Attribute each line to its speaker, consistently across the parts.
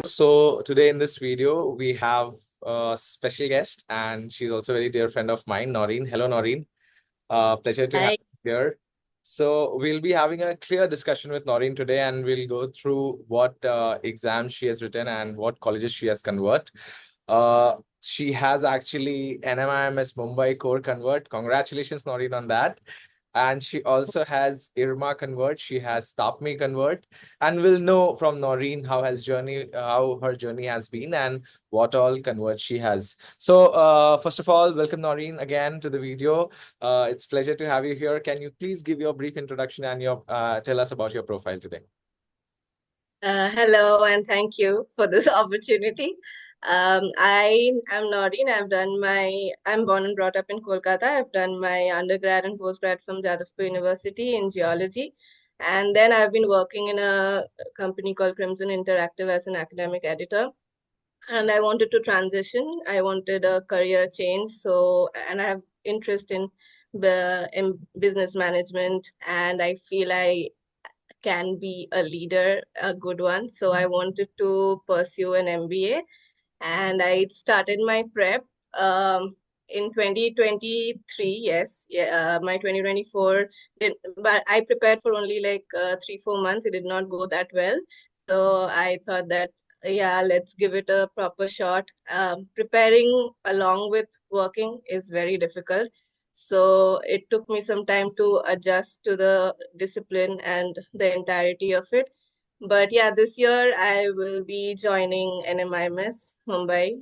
Speaker 1: So today in this video, we have a special guest, and she's also a very dear friend of mine, Naureen. Hello, Naureen. Pleasure to have
Speaker 2: Hi.
Speaker 1: you here. So we'll be having a clear discussion with Naureen today, and we'll go through what exams she has written and what colleges she has convert. She has actually NMIMS Mumbai Core convert. Congratulations, Naureen, on that. And she also has Irma convert. She has Tapmi convert, and we'll know from Naureen how her journey has been, and what all converts she has. So, first of all, welcome Naureen again to the video. It's pleasure to have you here. Can you please give your brief introduction and your tell us about your profile today?
Speaker 2: Hello, and thank you for this opportunity. I am Naureen. I'm born and brought up in Kolkata. I've done my undergrad and postgrad from Jadavpur University in geology. And then I've been working in a company called Crimson Interactive as an academic editor. And I wanted to transition. I wanted a career change. And I have interest in business management, and I feel I can be a leader, a good one. So I wanted to pursue an MBA, and I started my prep in 2023. Yes, yeah, my 2024 did, but I prepared for only like 3-4 months. It did not go that well. So I thought that, yeah, let's give it a proper shot. Preparing along with working is very difficult. So it took me some time to adjust to the discipline and the entirety of it. But yeah, this year I will be joining NMIMS Mumbai,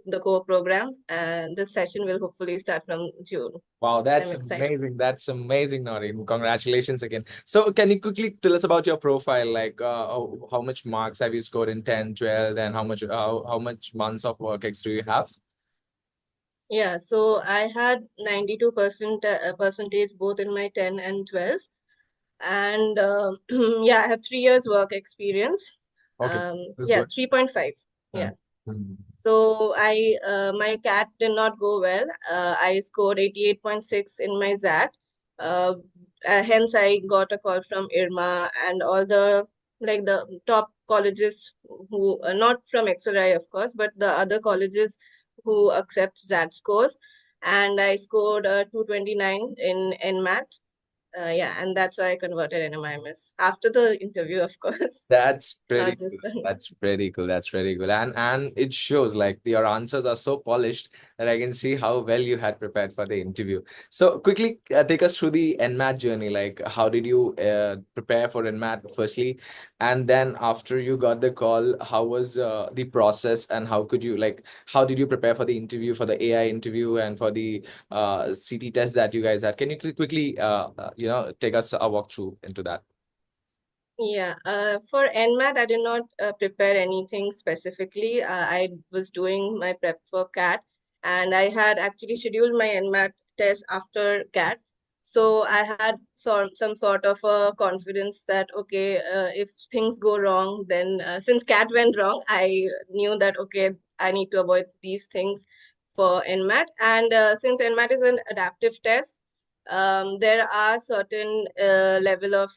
Speaker 2: the core program, and this session will hopefully start from June.
Speaker 1: Wow,
Speaker 2: So I'm
Speaker 1: that's
Speaker 2: excited.
Speaker 1: amazing. That's amazing, Noreen. Congratulations again. So can you quickly tell us about your profile? Like how much marks have you scored in 10, 12, and how much months of work ex do you have?
Speaker 2: Yeah, so I had 92% percentage both in my 10 and 12. And yeah, I have 3 years work experience.
Speaker 1: Okay, that's
Speaker 2: Yeah,
Speaker 1: good.
Speaker 2: 3.5. Yeah.
Speaker 1: Mm. Mm.
Speaker 2: So my CAT did not go well. I scored 88.6 in my ZAT. Uh, Hence, I got a call from Irma and all the top colleges who, not from XRI, of course, but the other colleges who accept ZAT scores. And I scored 229 in NMAT. Yeah, and that's why I converted NMIMS after the interview, of course,
Speaker 1: That's pretty
Speaker 2: not
Speaker 1: cool.
Speaker 2: just on.
Speaker 1: That's pretty cool. That's pretty cool. And it shows like your answers are so polished that I can see how well you had prepared for the interview. So quickly take us through the NMAT journey. Like how did you prepare for NMAT firstly? And then after you got the call, how was the process, and how did you prepare for the interview, for the AI interview, and for the CT test that you guys had? Can you quickly take us a walkthrough into that?
Speaker 2: Yeah, for NMAT, I did not prepare anything specifically. I was doing my prep for CAT, and I had actually scheduled my NMAT test after CAT. So I had some sort of a confidence that, okay, if things go wrong, then since CAT went wrong, I knew that, okay, I need to avoid these things for NMAT. And since NMAT is an adaptive test, there are certain level of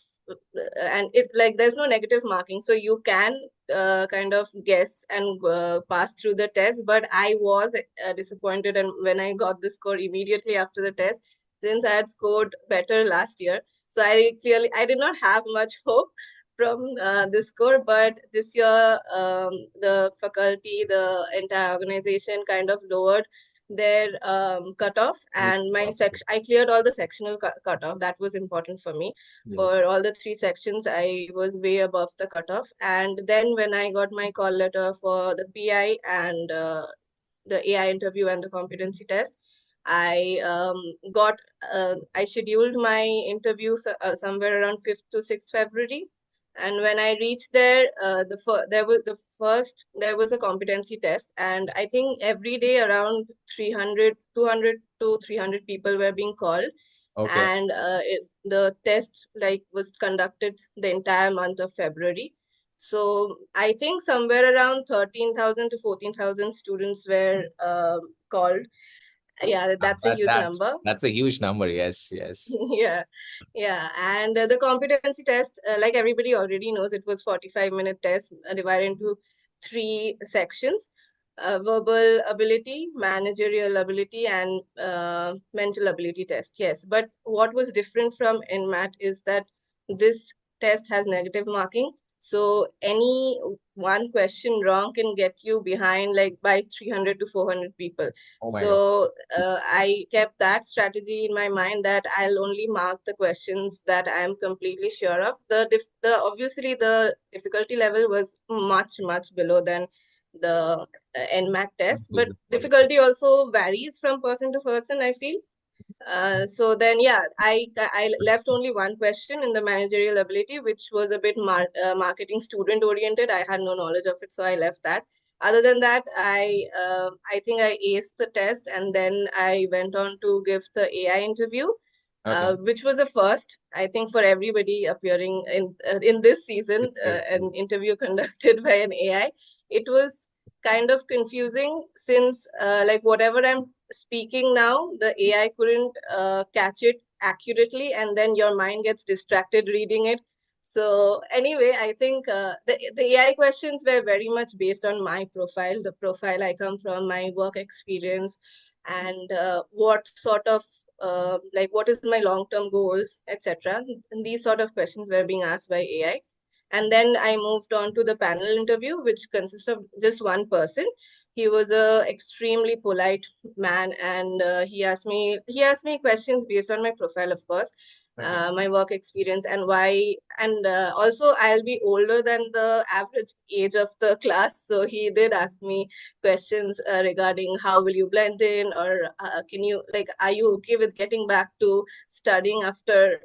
Speaker 2: and it like there's no negative marking, so you can kind of guess and pass through the test. But I was disappointed, and when I got the score immediately after the test, since I had scored better last year, so I did not have much hope from this score. But this year, the faculty, the entire organization kind of lowered their cutoff, and my section I cleared all the sectional cutoff. That was important for me.
Speaker 1: Yeah.
Speaker 2: For all the 3 sections, I was way above the cutoff. And then when I got my call letter for the PI and the AI interview and the competency test, I scheduled my interview somewhere around 5th to 6th February. And when I reached there, there was a competency test, and I think every day around 200 to 300 people were being called.
Speaker 1: Okay.
Speaker 2: And the test was conducted the entire month of February. So I think somewhere around 13,000 to 14,000 students were called. Yeah, that's a huge number.
Speaker 1: That's a huge number. Yes, yes.
Speaker 2: Yeah, yeah. And the competency test, like everybody already knows, it was 45-minute test divided into three sections: verbal ability, managerial ability, and mental ability test. Yes, but what was different from NMAT is that this test has negative marking. So any one question wrong can get you behind like by 300 to 400 people.
Speaker 1: Oh my God.
Speaker 2: So I kept that strategy in my mind that I'll only mark the questions that I am completely sure of. The obviously the difficulty level was much below than the NMAT test, but difficulty also varies from person to person, I feel. So then, yeah, I left only one question in the managerial ability, which was a bit marketing student oriented. I had no knowledge of it, so I left that. Other than that, I think I aced the test, and then I went on to give the AI interview,
Speaker 1: Okay.
Speaker 2: which was a first, I think, for everybody appearing in this season,
Speaker 1: Yes,
Speaker 2: an interview conducted by an AI. It was kind of confusing since, like, whatever I'm speaking now, the AI couldn't catch it accurately, and then your mind gets distracted reading it. So anyway, I think the AI questions were very much based on my profile, the profile I come from, my work experience, and what sort of like what is my long-term goals, etc. And these sort of questions were being asked by AI. And then I moved on to the panel interview, which consists of just one person. He was a extremely polite man, and he asked me questions based on my profile, of course,
Speaker 1: okay.
Speaker 2: my work experience, and why. And also, I'll be older than the average age of the class, so he did ask me questions regarding how will you blend in, or can you, like, are you okay with getting back to studying after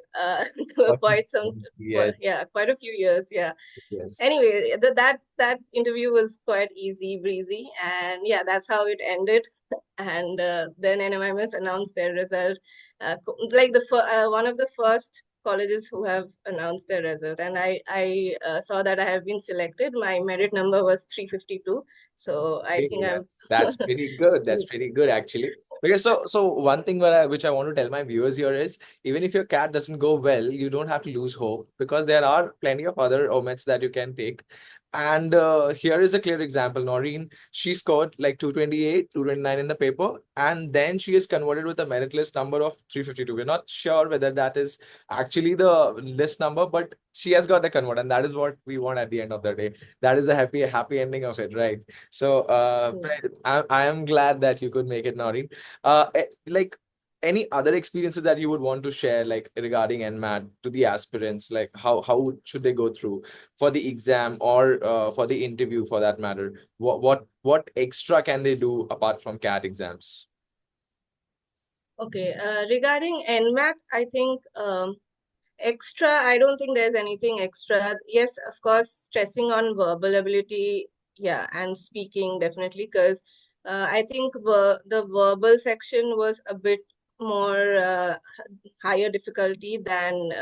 Speaker 1: What-
Speaker 2: quite some,
Speaker 1: Yes,
Speaker 2: yeah, quite a few years, yeah.
Speaker 1: yes.
Speaker 2: Anyway, that interview was quite easy breezy, and yeah, that's how it ended. And then NMIMS announced their result, like one of the first colleges who have announced their result, and I saw that I have been selected. My merit number was 352, so I
Speaker 1: Hey,
Speaker 2: think I'm
Speaker 1: that's pretty good. That's pretty good actually. Because so one thing which I want to tell my viewers here is, even if your cat doesn't go well, you don't have to lose hope, because there are plenty of other omits that you can take. And here is a clear example. Noreen, she scored like 228, 229 in the paper, and then she is converted with a merit list number of 352. We're not sure whether that is actually the list number, but she has got the convert, and that is what we want at the end of the day. That is the happy ending of it, right? So, Fred, I am glad that you could make it, Noreen. Like any other experiences that you would want to share, like regarding NMAT to the aspirants, like how should they go through for the exam, or for the interview for that matter? What extra can they do apart from CAT exams?
Speaker 2: okay. Regarding NMAT, I think extra, I don't think there's anything extra. Yes, of course, stressing on verbal ability, yeah, and speaking definitely, because I think the verbal section was a bit more higher difficulty than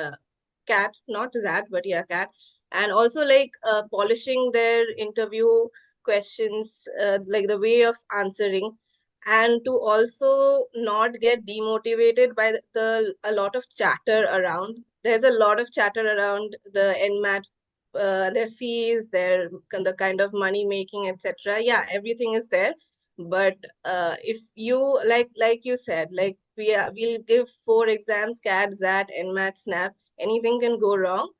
Speaker 2: CAT, not ZAT, but yeah, CAT. And also like polishing their interview questions, like the way of answering, and to also not get demotivated by a lot of chatter around. There's a lot of chatter around the NMAT, their fees, the kind of money making, etc. Yeah, everything is there. But if you, like you said, like we'll give four exams: CAT, ZAT, NMAT, SNAP. Anything can go wrong,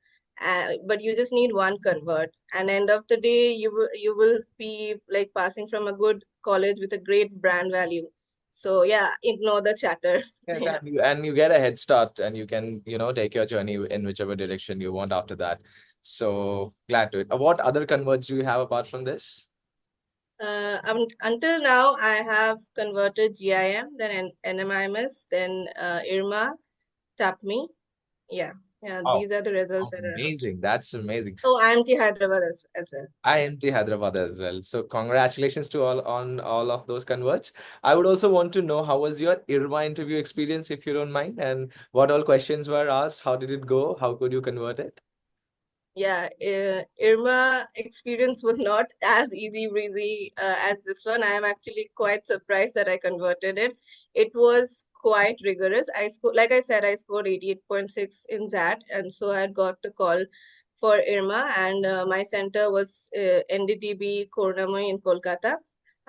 Speaker 2: but you just need one convert, and end of the day you will be like passing from a good college with a great brand value. So yeah, ignore the chatter.
Speaker 1: Yes,
Speaker 2: Yeah.
Speaker 1: and you get a head start, and you can, take your journey in whichever direction you want after that. So glad to it. What other converts do you have apart from this?
Speaker 2: Until now, I have converted GIM, then NMIMS, then Irma, Tapmi. Yeah, yeah,
Speaker 1: Oh,
Speaker 2: these are the results that are out.
Speaker 1: amazing. That's amazing.
Speaker 2: Oh, IMT Hyderabad as well.
Speaker 1: IMT Hyderabad as well. So congratulations to all of those converts. I would also want to know, how was your Irma interview experience, if you don't mind, and what all questions were asked? How did it go? How could you convert it?
Speaker 2: Yeah, Irma experience was not as easy breezy as this one. I am actually quite surprised that I converted it. It was quite rigorous. I scored, like I said, I scored 88.6 in that, and so I had got the call for Irma, and my center was NDTB Kornamui in Kolkata,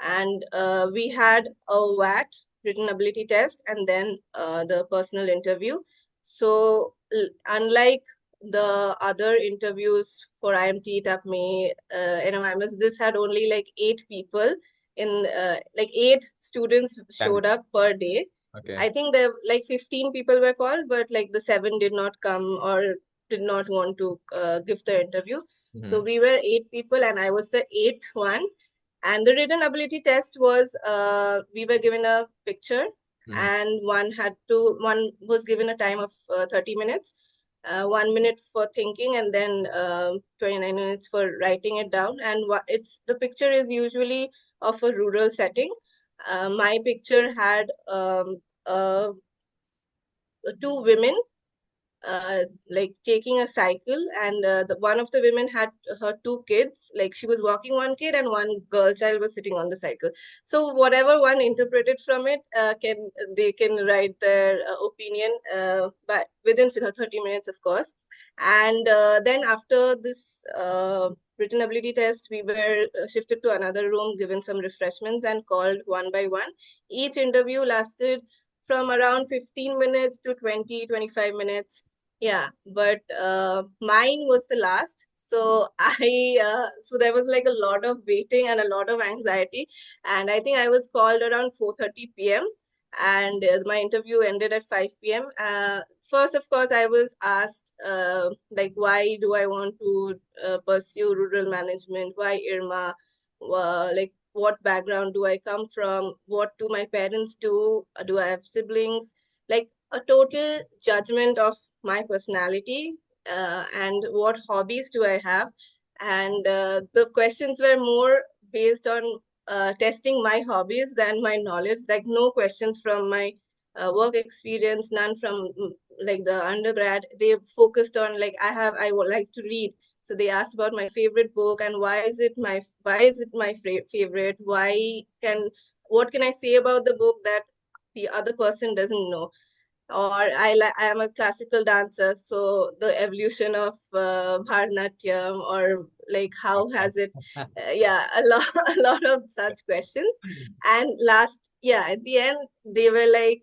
Speaker 2: and we had a WAT, written ability test, and then the personal interview. So unlike the other interviews for IMT, Tapmi, NMIMS, this had only like 8 people in like 8 students
Speaker 1: Can
Speaker 2: showed up per day.
Speaker 1: okay.
Speaker 2: I think there like 15 people were called, but like the 7 did not come or did not want to give the interview. So
Speaker 1: Hmm.
Speaker 2: we were 8 people, and I was the eighth one. And the written ability test was we were given a picture,
Speaker 1: Hmm.
Speaker 2: and one was given a time of 30 minutes, 1 minute for thinking, and then 29 minutes for writing it down. And it's the picture is usually of a rural setting. My picture had two women like taking a cycle, and the one of the women had her 2 kids, like she was walking one kid and one girl child was sitting on the cycle. So whatever one interpreted from it, can they can write their opinion but within 30 minutes, of course. And then after this written ability test, we were shifted to another room, given some refreshments, and called one by one. Each interview lasted from around 15 minutes to 20-25 minutes. Yeah, but mine was the last. So so there was like a lot of waiting and a lot of anxiety. And I think I was called around 4:30 p.m. and my interview ended at 5 p.m. First, of course, I was asked like, why do I want to pursue rural management? Why Irma? Like, what background do I come from? What do my parents do? Do I have siblings? Like a total judgment of my personality, and what hobbies do I have. And the questions were more based on testing my hobbies than my knowledge. Like no questions from my work experience, none from like the undergrad. They focused on like I would like to read. So they asked about my favorite book and why is it my favorite? What can I say about the book that the other person doesn't know? Or I am a classical dancer, so the evolution of Bharatanatyam, or like how has it, yeah, a lot a lot of such questions. And last, yeah, at the end, they were like,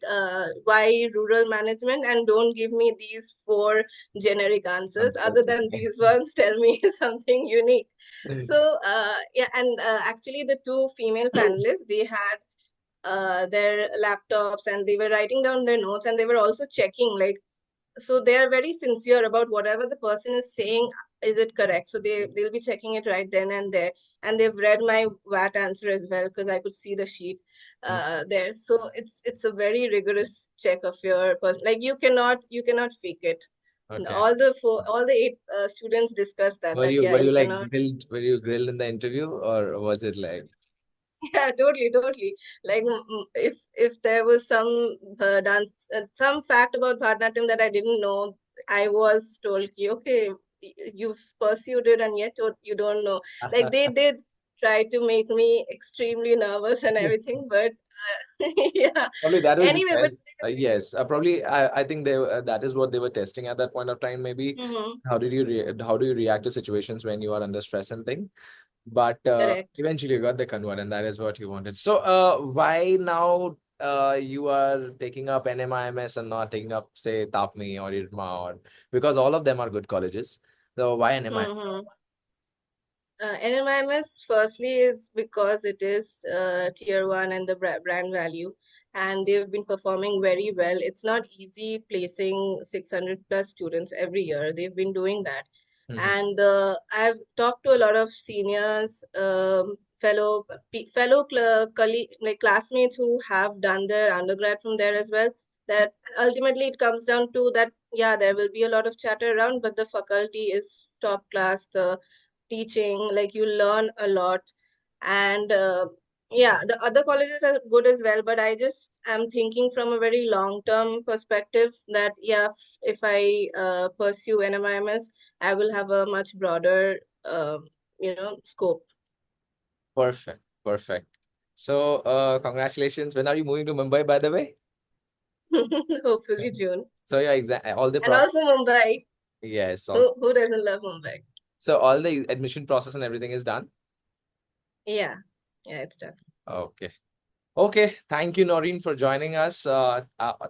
Speaker 2: why rural management? And don't give me these four generic answers. Other than these ones, tell me something unique. So, yeah, and actually, the two female panelists, they had their laptops and they were writing down their notes, and they were also checking like, so they are very sincere about whatever the person is saying, is it correct? So they'll be checking it right then and there. And they've read my VAT answer as well, because I could see the sheet there. So it's a very rigorous check of your person. Like you cannot fake it.
Speaker 1: Okay.
Speaker 2: All the 8 students discussed
Speaker 1: Were
Speaker 2: that
Speaker 1: you
Speaker 2: yeah,
Speaker 1: were
Speaker 2: you
Speaker 1: you like
Speaker 2: cannot.
Speaker 1: grilled? Were you grilled in the interview, or was it like?
Speaker 2: Yeah, totally, totally. Like, if there was some dance, some fact about Bharatanatyam that I didn't know, I was told, okay, you've pursued it and yet you don't know. Like they did try to make me extremely nervous and everything, but yeah.
Speaker 1: Probably that was the
Speaker 2: Anyway, but
Speaker 1: test. Yes, probably I think that is what they were testing at that point of time. Maybe
Speaker 2: mhm,
Speaker 1: how do you react to situations when you are under stress and thing. But
Speaker 2: correct.
Speaker 1: eventually you got the convert, and that is what you wanted. So why now you are taking up NMIMS and not taking up say Tapmi or Irma, or because all of them are good colleges. So why NMI?
Speaker 2: Mm-hmm. NMIMS firstly is because it is tier one and the brand value, and they've been performing very well. It's not easy placing 600 plus students every year. They've been doing that.
Speaker 1: Mhm.
Speaker 2: And I've talked to a lot of seniors, fellow colleague, like classmates who have done their undergrad from there as well. That ultimately it comes down to that, yeah, there will be a lot of chatter around, but the faculty is top class. The teaching, like you learn a lot. And Yeah, the other colleges are good as well, but I just am thinking from a very long-term perspective that yeah, if I pursue NMIMS, I will have a much broader scope.
Speaker 1: Perfect, perfect. So, congratulations. When are you moving to Mumbai, by the way?
Speaker 2: Hopefully June.
Speaker 1: So, yeah, all the
Speaker 2: And also Mumbai.
Speaker 1: yes, sounds.
Speaker 2: Who doesn't love Mumbai?
Speaker 1: So, all the admission process and everything is done.
Speaker 2: Yeah, yeah, it's done.
Speaker 1: Okay. Okay, thank you, Naureen, for joining us.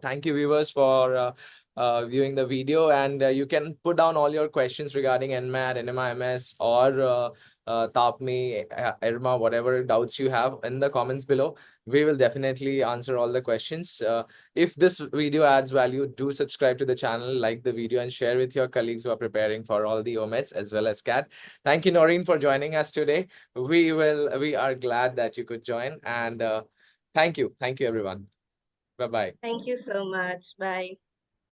Speaker 1: Thank you, viewers, for viewing the video. And you can put down all your questions regarding NMAT, NMIMS, or Tapmi, Irma, whatever doubts you have in the comments below. We will definitely answer all the questions. If this video adds value, do subscribe to the channel, like the video, and share with your colleagues who are preparing for all the OMETs as well as CAT. Thank you, Naureen, for joining us today. We are glad that you could join, and thank you. Thank you, everyone. Bye-bye.
Speaker 2: Thank you so much. Bye.